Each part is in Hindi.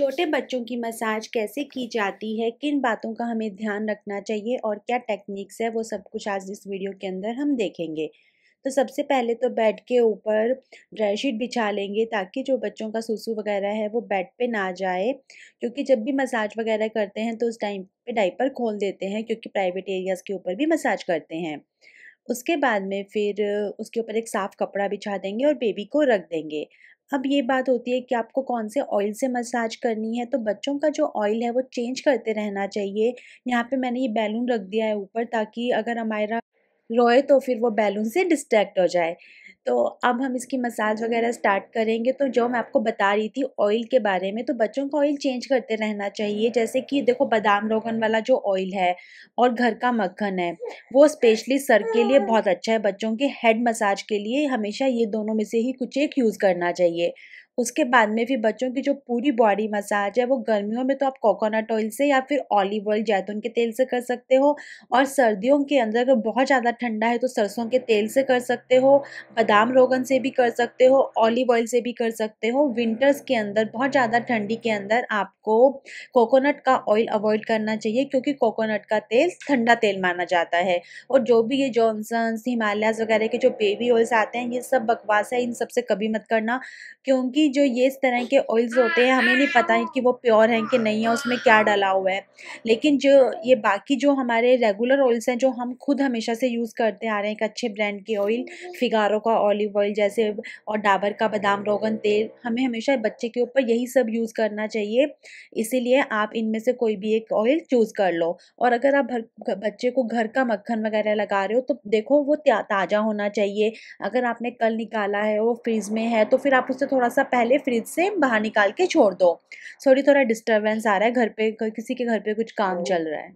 छोटे बच्चों की मसाज कैसे की जाती है, किन बातों का हमें ध्यान रखना चाहिए और क्या टेक्निक्स है, वो सब कुछ आज इस वीडियो के अंदर हम देखेंगे। तो सबसे पहले तो बेड के ऊपर ड्राई शीट बिछा लेंगे ताकि जो बच्चों का सुसु वगैरह है वो बेड पे ना जाए, क्योंकि जब भी मसाज वगैरह करते हैं तो उस टाइम पे डायपर खोल देते हैं, क्योंकि प्राइवेट एरियाज़ के ऊपर भी मसाज करते हैं। उसके बाद में फिर उसके ऊपर एक साफ़ कपड़ा बिछा देंगे और बेबी को रख देंगे। अब ये बात होती है कि आपको कौन से ऑयल से मसाज करनी है, तो बच्चों का जो ऑयल है वो चेंज करते रहना चाहिए। यहाँ पे मैंने ये बैलून रख दिया है ऊपर, ताकि अगर हमारा रोए तो फिर वो बैलून से डिस्ट्रैक्ट हो जाए। तो अब हम इसकी मसाज वगैरह स्टार्ट करेंगे। तो जो मैं आपको बता रही थी ऑयल के बारे में, तो बच्चों का ऑयल चेंज करते रहना चाहिए। जैसे कि देखो, बादाम रोगन वाला जो ऑयल है और घर का मक्खन है, वो स्पेशली सर के लिए बहुत अच्छा है। बच्चों के हेड मसाज के लिए हमेशा ये दोनों में से ही कुछ एक यूज़ करना चाहिए। उसके बाद में फिर बच्चों की जो पूरी बॉडी मसाज है, वो गर्मियों में तो आप कोकोनट ऑयल से या फिर ऑलिव ऑयल, जैतून के तेल से कर सकते हो, और सर्दियों के अंदर अगर बहुत ज़्यादा ठंडा है तो सरसों के तेल से कर सकते हो, बादाम रोगन से भी कर सकते हो, ऑलिव ऑयल से भी कर सकते हो। विंटर्स के अंदर, बहुत ज़्यादा ठंडी के अंदर आपको कोकोनट का ऑयल अवॉइड करना चाहिए, क्योंकि कोकोनट का तेल ठंडा तेल माना जाता है। और जो भी ये जॉनसन्स, हिमालयाज़ वगैरह के जो बेबी ऑयल्स आते हैं, ये सब बकवास है, इन सब से कभी मत करना। क्योंकि जो ये इस तरह के ऑयल्स होते हैं, हमें नहीं पता है कि वो प्योर हैं कि नहीं है, उसमें क्या डाला हुआ है। लेकिन जो ये बाकी जो हमारे रेगुलर ऑयल्स हैं, जो हम खुद हमेशा से यूज़ करते आ रहे हैं, एक अच्छे ब्रांड के ऑयल, फिगारो का ऑलिव ऑयल जैसे, और डाबर का बादाम रोगन तेल, हमें हमेशा बच्चे के ऊपर यही सब यूज़ करना चाहिए। इसीलिए आप इनमें से कोई भी एक ऑयल चूज़ कर लो। और अगर आप बच्चे को घर का मक्खन वगैरह लगा रहे हो, तो देखो वो ताज़ा होना चाहिए। अगर आपने कल निकाला है, वो फ्रिज में है, तो फिर आप उसे थोड़ा सा पहले फ्रिज से बाहर निकाल के छोड़ दो। सॉरी, थोड़ा डिस्टर्बेंस आ रहा है घर पे, किसी के घर पे कुछ काम चल रहा है।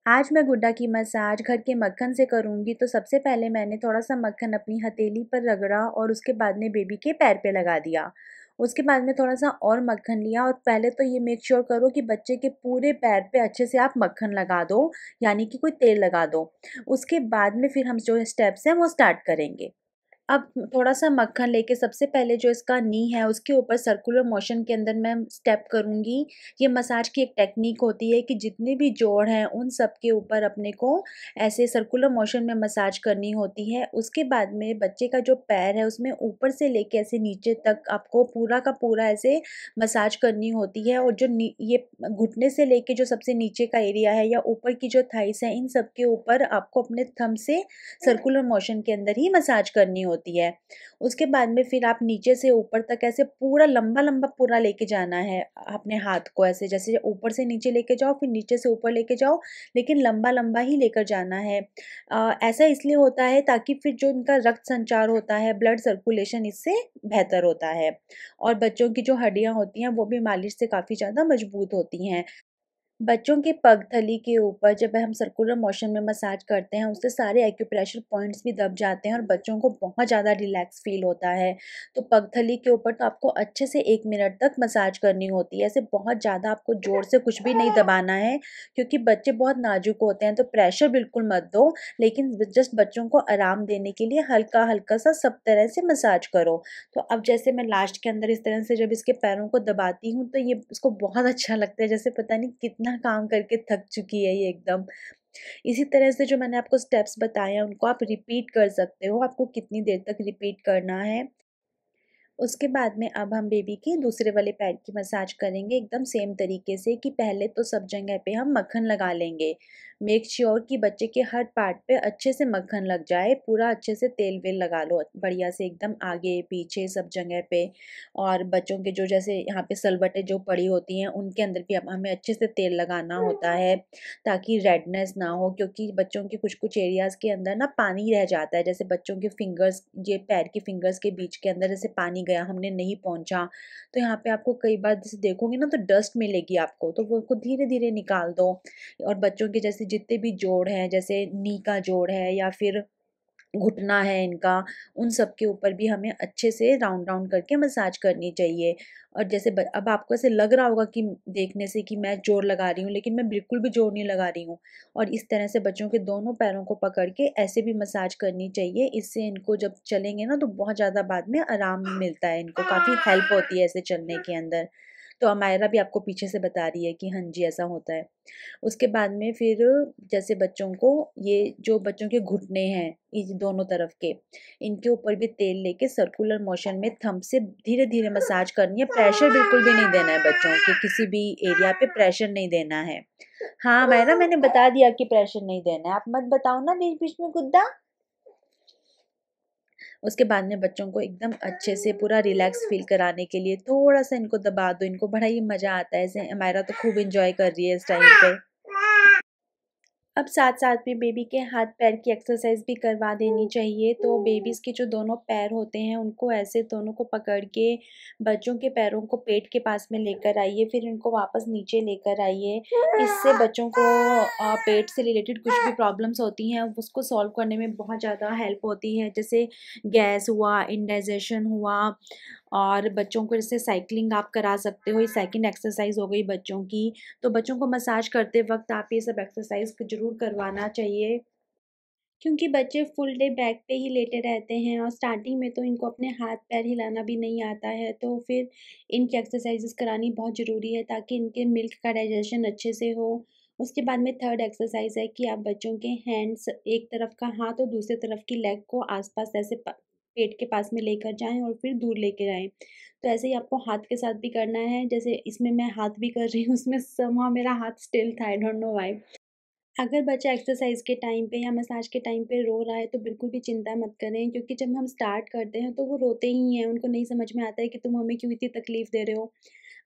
आज मैं गुड्डा की मसाज घर के मक्खन से करूँगी। तो सबसे पहले मैंने थोड़ा-सा मक्खन अपनी हथेली पर रगड़ा और उसके बाद में बेबी के पैर पे लगा दिया। उसके बाद में थोड़ा-सा और मक्खन लिया, और पहले तो ये मेक श्योर करो कि बच्चे के पूरे पैर पे अच्छे से आप मक्खन लगा दो, यानी कि कोई तेल लगा दो। उसके बाद में फिर हम जो स्टेप्स हैं वो स्टार्ट करेंगे। अब थोड़ा-सा मक्खन लेके सबसे पहले जो इसका नी है, उसके ऊपर सर्कुलर मोशन के अंदर मैं स्टेप करूँगी। ये मसाज की एक टेक्नीक होती है कि जितने भी जोड़ हैं उन सब के ऊपर अपने को ऐसे सर्कुलर मोशन में मसाज करनी होती है। उसके बाद में बच्चे का जो पैर है, उसमें ऊपर से लेके ऐसे नीचे तक आपको पूरा का पूरा ऐसे मसाज करनी होती है। और जो ये घुटने से लेके जो सबसे नीचे का एरिया है, या ऊपर की जो थाइस है, इन सब के ऊपर आपको अपने थंब से सर्कुलर मोशन के अंदर ही मसाज करनी होती है। उसके बाद में फिर आप नीचे से ऊपर तक ऐसे पूरा लंबा-लंबा पूरा लेके जाना है अपने हाथ को, ऐसे जैसे ऊपर से नीचे लेके जाओ, फिर नीचे से ऊपर लेके जाओ, लेकिन लंबा-लंबा ही लेकर जाना है। ऐसा इसलिए होता है ताकि फिर जो इनका रक्त संचार होता है, ब्लड सर्कुलेशन इससे बेहतर होता है। और बच्चों की जो हड्डियाँ होती हैं, वो भी मालिश से काफ़ी ज़्यादा मजबूत होती हैं। बच्चों के पगथली के ऊपर जब हम सर्कुलर मोशन में मसाज करते हैं, उससे सारे एक्यूप्रेशर पॉइंट्स भी दब जाते हैं और बच्चों को बहुत ज़्यादा रिलैक्स फील होता है। तो पगथली के ऊपर तो आपको अच्छे से 1 मिनट तक मसाज करनी होती है। ऐसे बहुत ज़्यादा आपको ज़ोर से कुछ भी नहीं दबाना है, क्योंकि बच्चे बहुत नाज़ुक होते हैं, तो प्रेशर बिल्कुल मत दो, लेकिन जस्ट बच्चों को आराम देने के लिए हल्का-हल्का सा सब तरह से मसाज करो। तो अब जैसे मैं लास्ट के अंदर इस तरह से जब इसके पैरों को दबाती हूँ, तो ये इसको बहुत अच्छा लगता है, जैसे पता नहीं कितना काम करके थक चुकी है ये एकदम। इसी तरह से जो मैंने आपको स्टेप्स बताए हैं, उनको आप रिपीट कर सकते हो, आपको कितनी देर तक रिपीट करना है। उसके बाद में अब हम बेबी के दूसरे वाले पैर की मसाज करेंगे, एकदम सेम तरीके से, कि पहले तो सब जगह पे हम मक्खन लगा लेंगे। मेक श्योर कि बच्चे के हर पार्ट पे अच्छे से मक्खन लग जाए, पूरा अच्छे से तेल वेल लगा लो बढ़िया से, एकदम आगे पीछे सब जगह पे। और बच्चों के जो जैसे यहाँ पे सलवटें जो पड़ी होती हैं, उनके अंदर भी अब हमें अच्छे से तेल लगाना होता है, ताकि रेडनेस ना हो, क्योंकि बच्चों के कुछ कुछ एरियाज़ के अंदर ना पानी रह जाता है। जैसे बच्चों के फिंगर्स, ये पैर के फिंगर्स के बीच के अंदर जैसे पानी गया, हमने नहीं पोंछा, तो यहाँ पे आपको कई बार जैसे देखोगे ना, तो डस्ट मिलेगी आपको, तो वो उसको धीरे-धीरे निकाल दो। और बच्चों के जैसे जितने भी जोड़ हैं, जैसे नी का जोड़ है या फिर घुटना है इनका, उन सब के ऊपर भी हमें अच्छे से राउंड राउंड करके मसाज करनी चाहिए। और जैसे अब आपको ऐसे लग रहा होगा कि देखने से कि मैं जोर लगा रही हूँ, लेकिन मैं बिल्कुल भी जोर नहीं लगा रही हूँ। और इस तरह से बच्चों के दोनों पैरों को पकड़ के ऐसे भी मसाज करनी चाहिए। इससे इनको जब चलेंगे ना, तो बहुत ज़्यादा बाद में आराम मिलता है, इनको काफ़ी हेल्प होती है ऐसे चलने के अंदर। तो अमायरा भी आपको पीछे से बता रही है कि हाँ जी ऐसा होता है। उसके बाद में फिर जैसे बच्चों को ये जो बच्चों के घुटने हैं इस दोनों तरफ के, इनके ऊपर भी तेल लेके सर्कुलर मोशन में थंब से धीरे-धीरे मसाज करनी है। प्रेशर बिल्कुल भी नहीं देना है बच्चों के किसी भी एरिया पे प्रेशर नहीं देना है। हाँ, अमायरा मैंने बता दिया कि प्रेशर नहीं देना है। आप मत बताओ ना बीच-बीच में गुड्डा। उसके बाद में बच्चों को एकदम अच्छे से पूरा रिलैक्स फ़ील कराने के लिए थोड़ा-सा इनको दबा दो, इनको बड़ा ही मज़ा आता है। ऐसे अमायरा तो खूब एन्जॉय कर रही है इस टाइम पे। अब साथ-साथ में बेबी के हाथ-पैर की एक्सरसाइज़ भी करवा देनी चाहिए। तो बेबीज़ के जो दोनों पैर होते हैं, उनको ऐसे दोनों को पकड़ के बच्चों के पैरों को पेट के पास में लेकर आइए, फिर इनको वापस नीचे लेकर आइए। इससे बच्चों को पेट से रिलेटेड कुछ भी प्रॉब्लम्स होती हैं, उसको सॉल्व करने में बहुत ज़्यादा हेल्प होती है। जैसे गैस हुआ, इंडाइजेशन हुआ और बच्चों को जैसे साइक्लिंग आप करा सकते हो, ये सेकंड एक्सरसाइज़ हो गई बच्चों की। तो बच्चों को मसाज करते वक़्त आप ये सब एक्सरसाइज़ ज़रूर करवाना चाहिए। क्योंकि बच्चे फुल डे बैक पे ही लेटे रहते हैं और स्टार्टिंग में तो इनको अपने हाथ-पैर हिलाना भी नहीं आता है, तो फिर इनकी एक्सरसाइज़ेज़ करानी बहुत ज़रूरी है ताकि इनके मिल्क का डाइजेशन अच्छे से हो। उसके बाद में थर्ड एक्सरसाइज़ है कि आप बच्चों के हैंड्स एक तरफ का हाथ और दूसरी तरफ की लेग को आस-पास ऐसे पेट के पास में लेकर जाएँ और फिर दूर लेकर आएँ। तो ऐसे ही आपको हाथ के साथ भी करना है, जैसे इसमें मैं हाथ भी कर रही हूँ, उसमें समहाउ मेरा हाथ स्टिल था, आई डोंट नो व्हाई। अगर बच्चा एक्सरसाइज़ के टाइम पे या मसाज के टाइम पे रो रहा है तो बिल्कुल भी चिंता मत करें क्योंकि जब हम स्टार्ट करते हैं तो वो रोते ही हैं, उनको नहीं समझ में आता है कि तुम हमें क्यों इतनी तकलीफ़ दे रहे हो।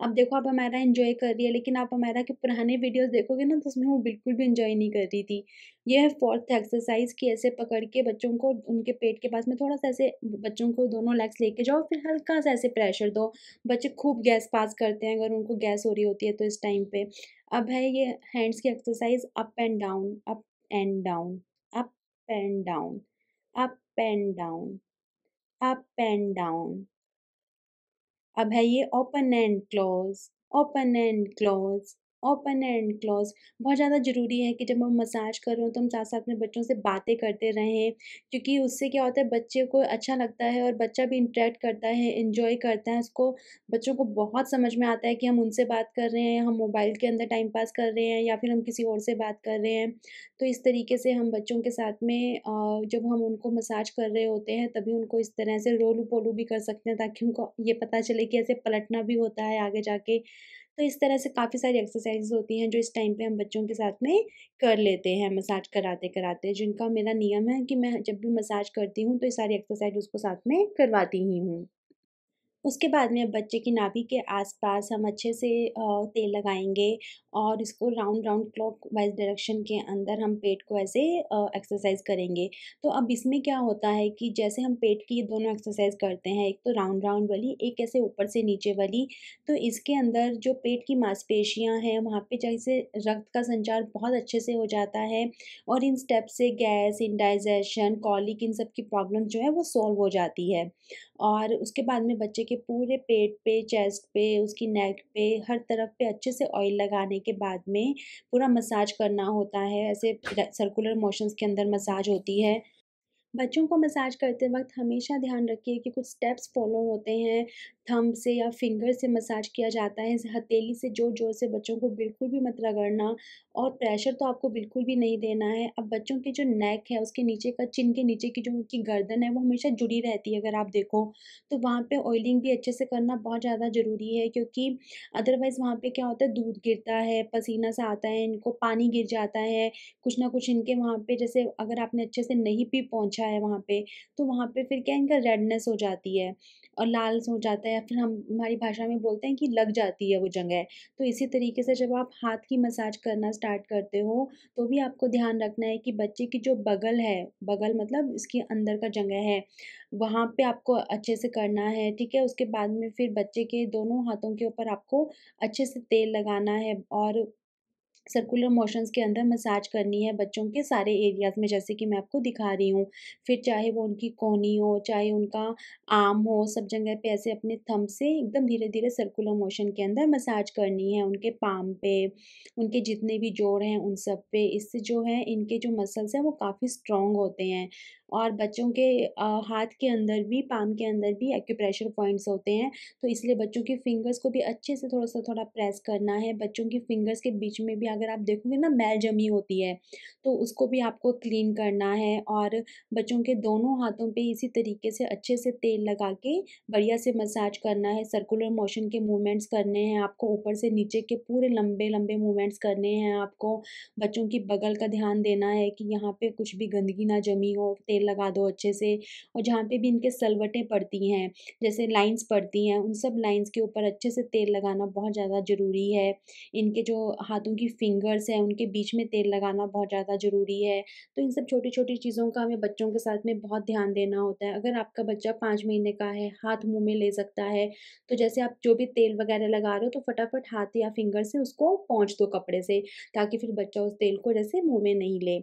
अब देखो अब हमारा एन्जॉय कर रही है लेकिन आप हमारा के पुराने वीडियोज़ देखोगे ना तो उसमें वो बिल्कुल भी एन्जॉय नहीं कर रही थी। ये है 4th एक्सरसाइज़ कि ऐसे पकड़ के बच्चों को उनके पेट के पास में थोड़ा-सा ऐसे बच्चों को दोनों लेग्स लेके जाओ फिर हल्का-सा ऐसे प्रेशर दो। बच्चे खूब गैस पास करते हैं अगर उनको गैस हो रही होती है तो इस टाइम पे। अब है ये हैंड्स की exercise up and down, up and down, up and down, up and down, up and down. अब है ये open and close, open and close, open and close. बहुत ज़्यादा ज़रूरी है कि जब हम मसाज कर रहे हो तो हम साथ-साथ में बच्चों से बातें करते रहें, क्योंकि उससे क्या होता है बच्चे को अच्छा लगता है और बच्चा भी इंटरैक्ट करता है, एन्जॉय करता है। उसको बच्चों को बहुत समझ में आता है कि हम उनसे बात कर रहे हैं, हम मोबाइल के अंदर टाइम पास कर रहे हैं या फिर हम किसी और से बात कर रहे हैं। तो इस तरीके से हम बच्चों के साथ में जब हम उनको मसाज कर रहे होते हैं तभी उनको इस तरह से रोलू-पोलू भी कर सकते हैं ताकि उनको ये पता चले कि ऐसे पलटना भी होता है आगे जाके। तो इस तरह से काफ़ी सारी एक्सरसाइज़ होती हैं जो इस टाइम पे हम बच्चों के साथ में कर लेते हैं मसाज कराते-कराते, जिनका मेरा नियम है कि मैं जब भी मसाज करती हूँ तो ये सारी एक्सरसाइज़ उसको साथ में करवाती ही हूँ। उसके बाद में बच्चे की नाभि के आस-पास हम अच्छे से तेल लगाएँगे और इसको राउंड राउंड क्लॉकवाइज़ डायरेक्शन के अंदर हम पेट को ऐसे एक्सरसाइज़ करेंगे। तो अब इसमें क्या होता है कि जैसे हम पेट की ये दोनों एक्सरसाइज़ करते हैं, एक तो राउंड राउंड वाली, एक ऐसे ऊपर से नीचे वाली। तो इसके अंदर जो पेट की मांसपेशियाँ हैं, वहाँ पे जैसे रक्त का संचार बहुत अच्छे से हो जाता है और इन स्टेप से गैस, इंडाइजेशन, कॉलिक इन सब की प्रॉब्लम जो है वो सॉल्व हो जाती है। और उसके बाद में बच्चे के पूरे पेट पे, चेस्ट पे, उसकी नेक पे, हर तरफ पे अच्छे से ऑयल लगाने के बाद में पूरा मसाज करना होता है। ऐसे सर्कुलर मोशंस के अंदर मसाज होती है। बच्चों को मसाज करते वक़्त हमेशा ध्यान रखिए कि कुछ स्टेप्स फ़ॉलो होते हैं। थंब से या फिंगर से मसाज किया जाता है। हथेली से ज़ोर-ज़ोर से बच्चों को बिल्कुल भी मत रगड़ना और प्रेशर तो आपको बिल्कुल भी नहीं देना है। अब बच्चों की जो नेक है, उसके नीचे का चिन के नीचे की जो उनकी गर्दन है, वो हमेशा जुड़ी रहती है अगर आप देखो। तो वहाँ पे ऑयलिंग भी अच्छे से करना बहुत ज़्यादा ज़रूरी है क्योंकि अदरवाइज़ वहाँ पे क्या होता है दूध गिरता है, पसीना-सा आता है, इनको पानी गिर जाता है। कुछ ना कुछ इनके वहाँ पे जैसे अगर आपने अच्छे से नहीं भी पोंछा है वहाँ पे, तो वहाँ पे फिर क्या है इनका रेडनेस हो जाती है और लाल हो जाता है या फिर हम हमारी भाषा में बोलते हैं कि लग जाती है वो जगह। तो इसी तरीके से जब आप हाथ की मसाज करना स्टार्ट करते हो, तो भी आपको ध्यान रखना है कि बच्चे की जो बगल है, बगल मतलब इसके अंदर का जगह है, वहाँ पे आपको अच्छे से करना है, ठीक है? उसके बाद में फिर बच्चे के दोनों हाथों के ऊपर आपको अच्छे से तेल लगाना है और सर्कुलर मोशंस के अंदर मसाज करनी है बच्चों के सारे एरियाज़ में जैसे कि मैं आपको दिखा रही हूँ। फिर चाहे वो उनकी कोहनी हो, चाहे उनका आर्म हो, सब जगह पे ऐसे अपने थंब से एकदम धीरे-धीरे सर्कुलर मोशन के अंदर मसाज करनी है। उनके पाम पे, उनके जितने भी जोड़ हैं उन सब पे। इससे जो है इनके जो मसल्स हैं वो काफ़ी स्ट्रॉन्ग होते हैं और बच्चों के हाथ के अंदर भी, पाम के अंदर भी एक्यूप्रेशर पॉइंट्स होते हैं, तो इसलिए बच्चों की फिंगर्स को भी अच्छे से थोड़ा प्रेस करना है। बच्चों की फिंगर्स के बीच में भी अगर आप देखोगे ना मैल जमी होती है, तो उसको भी आपको क्लीन करना है। और बच्चों के दोनों हाथों पे इसी तरीके से अच्छे से तेल लगा के बढ़िया से मसाज करना है। सर्कुलर मोशन के मूवमेंट्स करने हैं आपको, ऊपर से नीचे के पूरे लंबे-लंबे मूवमेंट्स करने हैं आपको। बच्चों की बगल का ध्यान देना है कि यहाँ पे कुछ भी गंदगी ना जमी हो, तेल लगा दो अच्छे से। और जहाँ पे भी इनके सलवटें पड़ती हैं, जैसे लाइन्स पड़ती हैं, उन सब लाइन्स के ऊपर अच्छे से तेल लगाना बहुत ज़्यादा ज़रूरी है। इनके जो हाथों की फिंगर्स हैं, उनके बीच में तेल लगाना बहुत ज़्यादा ज़रूरी है। तो इन सब छोटी-छोटी चीज़ों का हमें बच्चों के साथ में बहुत ध्यान देना होता है। अगर आपका बच्चा 5 महीने का है, हाथ मुँह में ले सकता है, तो जैसे आप जो भी तेल वगैरह लगा रहे हो, तो फटाफट हाथ या फिंगर से उसको पोंछ दो कपड़े से, ताकि फिर बच्चा उस तेल को जैसे मुँह में नहीं ले।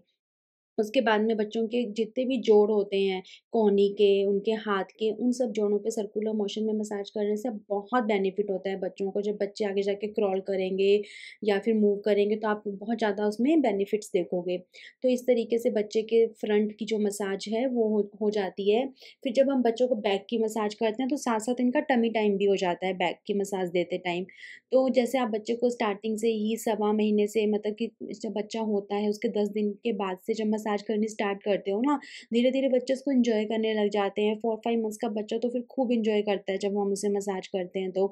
उसके बाद में बच्चों के जितने भी जोड़ होते हैं, कोहनी के, उनके हाथ के, उन सब जोड़ों पे सर्कुलर मोशन में मसाज करने से बहुत बेनिफिट होता है बच्चों को। जब बच्चे आगे जाके क्रॉल करेंगे या फिर मूव करेंगे, तो आप बहुत ज़्यादा उसमें बेनिफिट्स देखोगे। तो इस तरीके से बच्चे के फ्रंट की जो मसाज है वो हो जाती है। फिर जब हम बच्चों को बैक की मसाज करते हैं, तो साथ-साथ इनका टमी टाइम भी हो जाता है बैक की मसाज देते टाइम। तो जैसे आप बच्चे को स्टार्टिंग से ही सवा महीने से, मतलब कि जब बच्चा होता है उसके 10 दिन के बाद से जब मसाज करनी स्टार्ट करते हो ना, धीरे-धीरे बच्चे उसको एन्जॉय करने लग जाते हैं। 4-5 मंथ्स का बच्चा तो फिर खूब एन्जॉय करता है जब हम उसे मसाज करते हैं तो।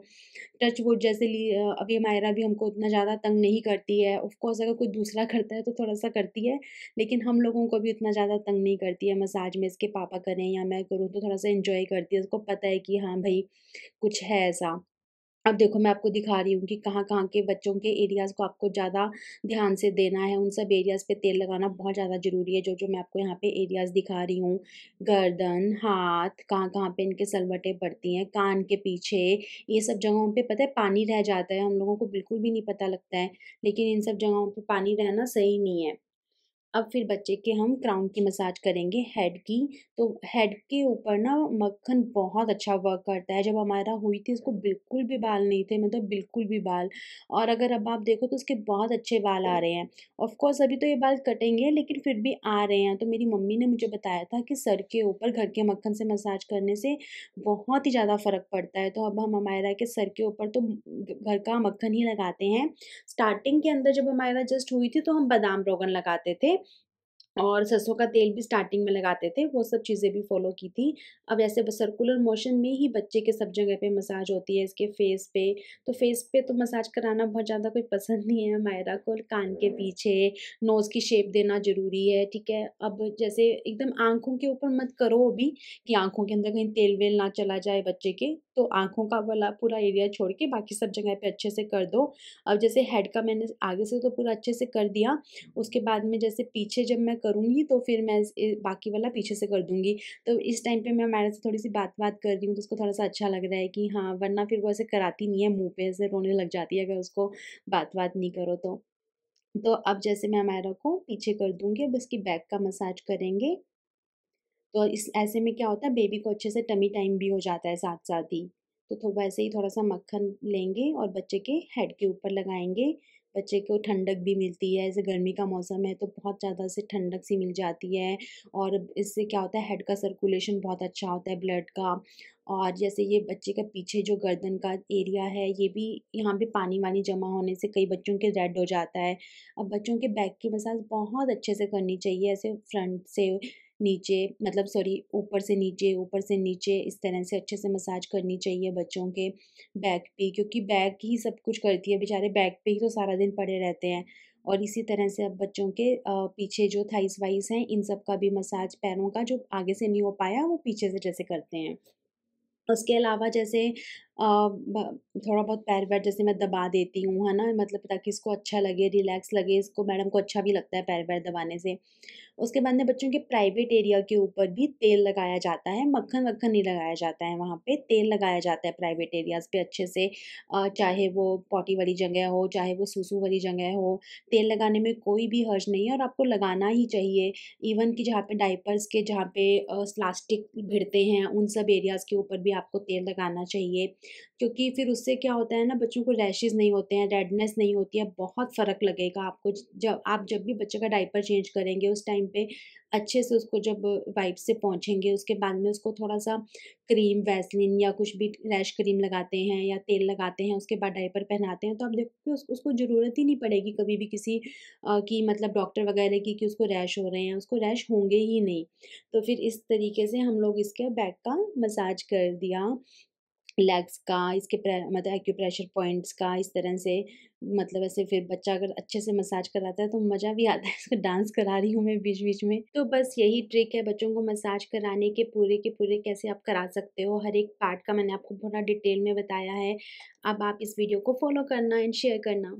टच वुड जैसे अभी मायरा भी हमको उतना ज़्यादा तंग नहीं करती है। ऑफ़ कोर्स अगर कोई दूसरा करता है तो थोड़ा-सा करती है, लेकिन हम लोगों को भी उतना ज़्यादा तंग नहीं करती है मसाज में। इसके पापा करें या मैं करूँ तो थोड़ा-सा एन्जॉय करती है। उसको पता है कि हाँ भई, कुछ है ऐसा। अब देखो मैं आपको दिखा रही हूँ कि कहाँ-कहाँ के बच्चों के एरियाज़ को आपको ज़्यादा ध्यान से देना है, उन सब एरियाज़ पे तेल लगाना बहुत ज़्यादा ज़रूरी है, जो-जो मैं आपको यहाँ पे एरियाज़ दिखा रही हूँ। गर्दन, हाथ, कहाँ-कहाँ पे इनके सलवटें पड़ती हैं, कान के पीछे, ये सब जगहों पे पता है पानी रह जाता है, हम लोगों को बिल्कुल भी नहीं पता लगता है, लेकिन इन सब जगहों पे पानी रहना सही नहीं है। अब फिर बच्चे के हम क्राउन की मसाज करेंगे हेड की। तो हेड के ऊपर ना मक्खन बहुत अच्छा वर्क करता है। जब हमारा हुई थी उसको बिल्कुल भी बाल नहीं थे, मतलब बिल्कुल भी बाल। और अगर अब आप देखो तो उसके बहुत अच्छे बाल आ रहे हैं। ऑफ कोर्स अभी तो ये बाल कटेंगे, लेकिन फिर भी आ रहे हैं। तो मेरी मम्मी ने मुझे बताया था कि सर के ऊपर घर के मक्खन से मसाज करने से बहुत ही ज़्यादा फ़र्क पड़ता है। तो अब हम हमायरा के सर के ऊपर तो घर का मक्खन ही लगाते हैं। स्टार्टिंग के अंदर जब हमायरा जस्ट हुई थी तो हम बादाम रोगन लगाते थे। और सरसों का तेल भी स्टार्टिंग में लगाते थे, वो सब चीज़ें भी फ़ॉलो की थी। अब ऐसे ब सर्कुलर मोशन में ही बच्चे के सब जगह पे मसाज होती है, इसके फेस पे। तो फेस पे तो मसाज कराना बहुत ज़्यादा कोई पसंद नहीं है मायरा को, कान के पीछे, नोज़ की शेप देना ज़रूरी है, ठीक है? अब जैसे एकदम आँखों के ऊपर मत करो अभी, कि आँखों के अंदर कहीं तेल-वेल ना चला जाए बच्चे के, तो आँखों का वाला पूरा एरिया छोड़ के बाकी सब जगह पे अच्छे से कर दो। अब जैसे हेड का मैंने आगे से तो पूरा अच्छे से कर दिया, उसके बाद में जैसे पीछे जब मैं करूँगी तो फिर मैं बाकी वाला पीछे से कर दूँगी। तो इस टाइम पे मैं हमारे से थोड़ी-सी बात-वात कर रही हूँ, तो उसको थोड़ा-सा अच्छा लग रहा है कि हाँ, वरना फिर वो ऐसे कराती नहीं है, मुँह पे ऐसे रोने लग जाती है अगर उसको बात-वात नहीं करो तो। तो अब जैसे मैं हमायरा को पीछे कर दूँगी, अब इसकी बैक का मसाज करेंगे। तो इस ऐसे में क्या होता है, बेबी को अच्छे से टमी टाइम भी हो जाता है साथ-साथ ही। तो वैसे ही थोड़ा-सा मक्खन लेंगे और बच्चे के हेड के ऊपर लगाएँगे। बच्चे को ठंडक भी मिलती है, जैसे गर्मी का मौसम है तो बहुत ज़्यादा से ठंडक सी मिल जाती है। और इससे क्या होता है, हेड का सर्कुलेशन बहुत अच्छा होता है ब्लड का। और जैसे ये बच्चे का पीछे जो गर्दन का एरिया है, ये भी यहाँ पे पानी-वानी जमा होने से कई बच्चों के रेड हो जाता है। अब बच्चों के बैक की मसाज बहुत अच्छे से करनी चाहिए, ऐसे फ्रंट से नीचे, मतलब सॉरी, ऊपर से नीचे इस तरह से अच्छे से मसाज करनी चाहिए बच्चों के बैक पे, क्योंकि बैक ही सब कुछ करती है, बेचारे बैक पे ही तो सारा दिन पड़े रहते हैं। और इसी तरह से अब बच्चों के पीछे जो थाइस वाइस हैं, इन सब का भी मसाज, पैरों का जो आगे से नहीं हो पाया वो पीछे से जैसे करते हैं। उसके अलावा जैसे थोड़ा बहुत पैर-वैर जैसे मैं दबा देती हूँ, है ना? मतलब ताकि इसको अच्छा लगे, रिलैक्स लगे, इसको मैडम को अच्छा भी लगता है पैर-वैर दबाने से। उसके बाद में बच्चों के प्राइवेट एरिया के ऊपर भी तेल लगाया जाता है, मक्खन-वक्खन नहीं लगाया जाता है वहाँ पे, तेल लगाया जाता है प्राइवेट एरियाज़ पे अच्छे से। चाहे वो पॉटी वाली जगह हो, चाहे वो सूसू वाली जगह हो, तेल लगाने में कोई भी हर्ज नहीं है और आपको लगाना ही चाहिए। इवन कि जहाँ पे डायपर्स के, जहाँ पे प्लास्टिक भिड़ते हैं, उन सब एरियाज़ के ऊपर भी आपको तेल लगाना चाहिए। क्योंकि फिर उससे क्या होता है ना, बच्चों को रैशेज़ नहीं होते हैं, रेडनेस नहीं होती है, बहुत फ़र्क लगेगा आपको। जब भी बच्चे का डायपर चेंज करेंगे उस टाइम पे अच्छे से उसको जब वाइप से पोंछेंगे, उसके बाद में उसको थोड़ा-सा क्रीम, वैसलीन या कुछ भी रैश क्रीम लगाते हैं या तेल लगाते हैं, उसके बाद डायपर पहनाते हैं, तो आप देखोगे उसको ज़रूरत ही नहीं पड़ेगी कभी भी किसी की, मतलब डॉक्टर वगैरह की, कि उसको रैश हो रहे हैं, उसको रैश होंगे ही नहीं। तो फिर इस तरीके से हम लोग इसके बैक का मसाज कर दिया, लेग्स का, इसके मतलब एक्यूप्रेशर पॉइंट्स का, इस तरह से, मतलब ऐसे फिर बच्चा अगर अच्छे से मसाज कराता है तो मज़ा भी आता है। इसको डांस करा रही हूँ मैं बीच-बीच में। तो बस यही ट्रिक है बच्चों को मसाज कराने के पूरे कैसे आप करा सकते हो। हर एक पार्ट का मैंने आपको पूरा डिटेल में बताया है। अब आप इस वीडियो को फ़ॉलो करना एंड शेयर करना।